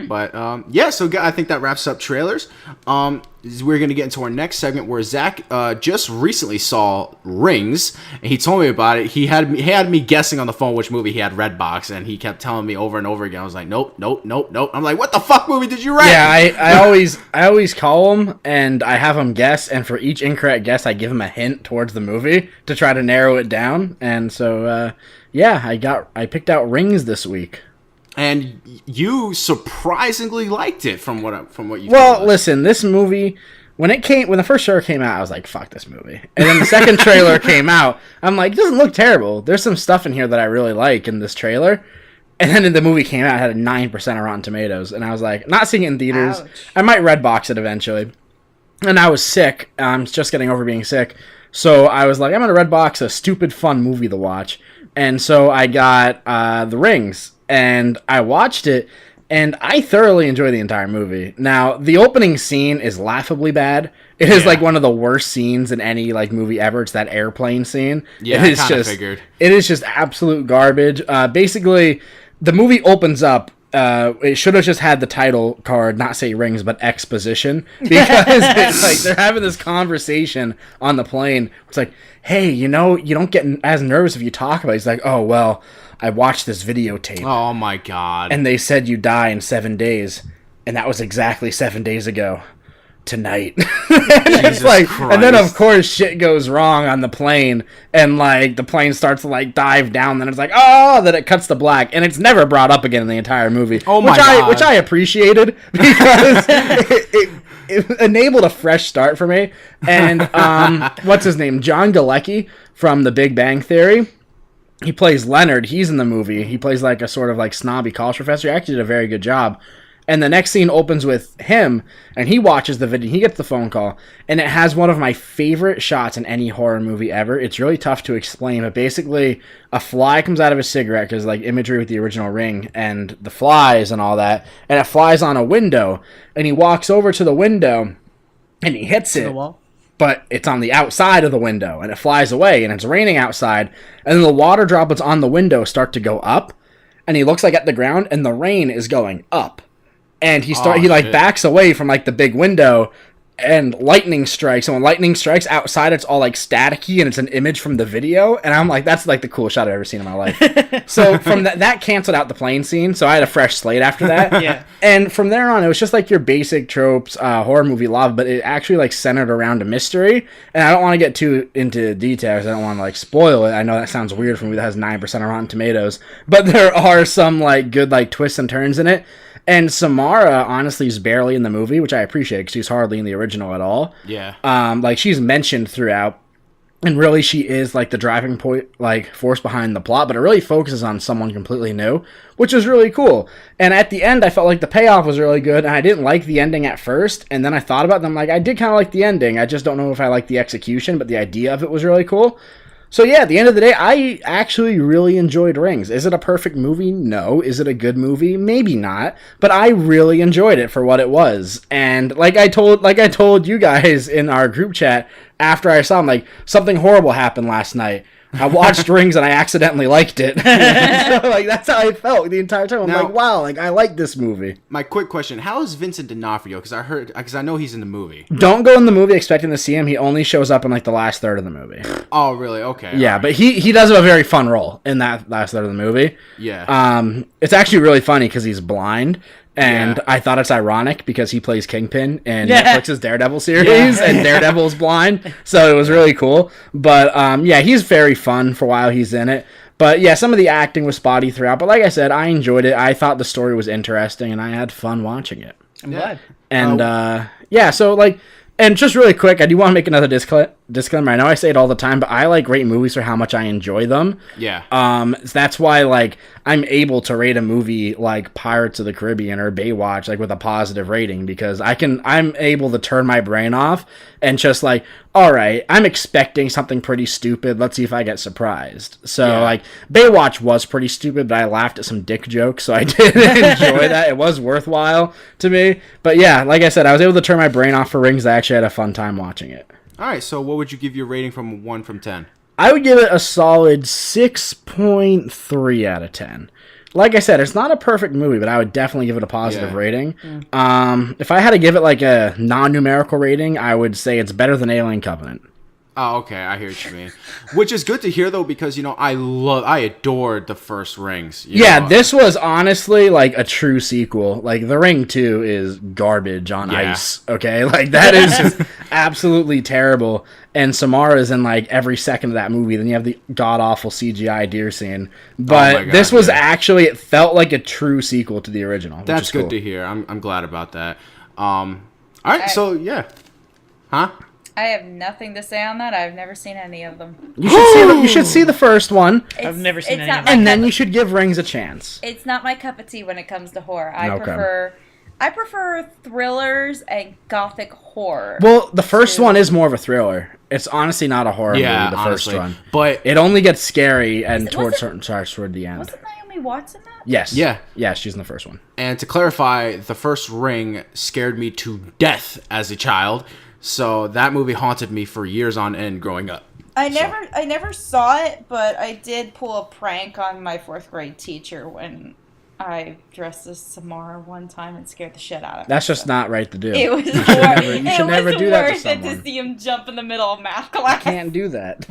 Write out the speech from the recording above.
But so I think that wraps up trailers. We're going to get into our next segment where Zach just recently saw Rings, and he told me about it. He had me guessing on the phone which movie he had Redbox, and he kept telling me over and over again. I was like, nope. I'm like, what the fuck movie did you rent? Yeah, I always call him, and I have him guess, and for each incorrect guess, I give him a hint towards the movie to try to narrow it down. And so, I picked out Rings this week. And you surprisingly liked it from what you. Well, listen, this movie, when the first trailer came out, I was like, "Fuck this movie," and then the second trailer came out, I'm like, "It doesn't look terrible. There's some stuff in here that I really like in this trailer." And then the movie came out, it had a 9% of Rotten Tomatoes, and I was like, "Not seeing it in theaters. Ouch. I might Redbox it eventually." And I was sick. I'm just getting over being sick, so I was like, "I'm gonna Redbox a stupid fun movie to watch," and so I got The Rings. And I watched it, and I thoroughly enjoyed the entire movie. Now, the opening scene is laughably bad. It is like one of the worst scenes in any like movie ever. It's that airplane scene. Yeah, I kind of figured. It is just absolute garbage. Basically, the movie opens up. It should have just had the title card, not say Rings, but Exposition, because it's like they're having this conversation on the plane. It's like, hey, you don't get as nervous if you talk about it. He's like, oh, well, I watched this videotape. Oh my god. And they said you die in 7 days. And that was exactly 7 days ago. Tonight. It's like, Christ. and then of course shit goes wrong on the plane, and like the plane starts to like dive down, then it's like, oh, then it cuts to black, and it's never brought up again in the entire movie. Oh my god. Which I appreciated, because it enabled a fresh start for me. And what's his name? John Galecki from The Big Bang Theory. He plays Leonard. He's in the movie. He plays like a sort of like snobby college professor. He actually did a very good job. And the next scene opens with him, and he watches the video. He gets the phone call, and it has one of my favorite shots in any horror movie ever. It's really tough to explain, but basically a fly comes out of a cigarette, because like imagery with the original Ring, and the flies and all that, and it flies on a window, and he walks over to the window, and he hits it. The wall. But it's on the outside of the window, and it flies away, and it's raining outside, and then the water droplets on the window start to go up, and he looks like at the ground, and the rain is going up. And he shit. backs away from like the big window, and lightning strikes. And when lightning strikes outside, it's all like staticky, and it's an image from the video. And I'm like, that's like the coolest shot I've ever seen in my life. So from that canceled out the plane scene. So I had a fresh slate after that. Yeah. And from there on, it was just like your basic tropes, horror movie love, but it actually like centered around a mystery. And I don't want to get too into details. I don't want to like spoil it. I know that sounds weird for a movie that has 9% of Rotten Tomatoes, but there are some like good like twists and turns in it. And Samara, honestly, is barely in the movie, which I appreciate, because she's hardly in the original at all. Yeah. Like, she's mentioned throughout, and really she is, like, the driving point, like, force behind the plot, but it really focuses on someone completely new, which is really cool. And at the end, I felt like the payoff was really good, and I didn't like the ending at first, and then I thought about them, like, I did kind of like the ending, I just don't know if I like the execution, but the idea of it was really cool. So yeah, at the end of the day, I actually really enjoyed Rings. Is it a perfect movie? No. Is it a good movie? Maybe not. But I really enjoyed it for what it was. And like I told you guys in our group chat after I saw them, like, something horrible happened last night. I watched Rings and I accidentally liked it. So, like, that's how I felt the entire time. I'm like, wow, like, I like this movie. My quick question: how is Vincent D'Onofrio? Because I know he's in the movie. Don't go in the movie expecting to see him. He only shows up in like the last third of the movie. Oh, really? Okay. Yeah, right. but he does have a very fun role in that last third of the movie. Yeah. It's actually really funny because he's blind. And Yeah. I thought it's ironic because he plays Kingpin in Yeah. Netflix's Daredevil series, and Daredevil's blind, so it was really cool. But yeah, he's very fun for a while he's in it. But yeah, some of the acting was spotty throughout. But like I said, I enjoyed it. I thought the story was interesting, and I had fun watching it. I'm glad. And yeah, so like, and just really quick, I do want to make another disclaimer. I know I say it all the time, but I like great movies for how much I enjoy them. Yeah. That's why like I'm able to rate a movie like Pirates of the Caribbean or Baywatch like with a positive rating, because I'm able to turn my brain off and just like, all right, I'm expecting something pretty stupid. Let's see if I get surprised. So Yeah. like Baywatch was pretty stupid, but I laughed at some dick jokes, so I did enjoy that. It was worthwhile to me. But yeah, like I said, I was able to turn my brain off for Rings. I actually had a fun time watching it. All right. So, what would you give your rating from 1 from 10? I would give it a solid 6.3 out of 10. like I said, it's not a perfect movie, but I would definitely give it a positive Yeah. rating. If I had to give it like a non-numerical rating, I would say it's better than Alien Covenant. Oh, okay, I hear what you mean. Which is good to hear though, because I adored the first Rings. Yeah, this was honestly like a true sequel. Like The Ring 2 is garbage on Yeah. ice. Okay, like that is just absolutely terrible. And Samara's in like every second of that movie. Then you have the god awful CGI deer scene. But my God, this was yeah. actually, it felt like a true sequel to the original. Which That's is good cool. to hear. I'm glad about that. All right, so yeah, huh? I have nothing to say on that. I've never seen any of them. You should see the first one, It's, never seen it's any not of my them. and then cup- you should give Rings a chance. It's not my cup of tea when it comes to horror. Okay. I prefer thrillers and gothic horror. Well, the first one is more of a thriller. It's honestly not a horror Yeah, movie, the honestly. first one. But It only gets scary and Was towards it- certain parts toward the end. Wasn't Naomi Watts in that? Yes. Yeah. Yeah, she's in the first one. and to clarify, the first Ring scared me to death as a child. So that movie haunted me for years on end growing up. I never saw it, but I did pull a prank on my 4th grade teacher when I dressed as Samara one time and scared the shit out of her. That's just not right to do. It was you should never do that to worth it someone. to see him jump in the middle of math class. Can't do that.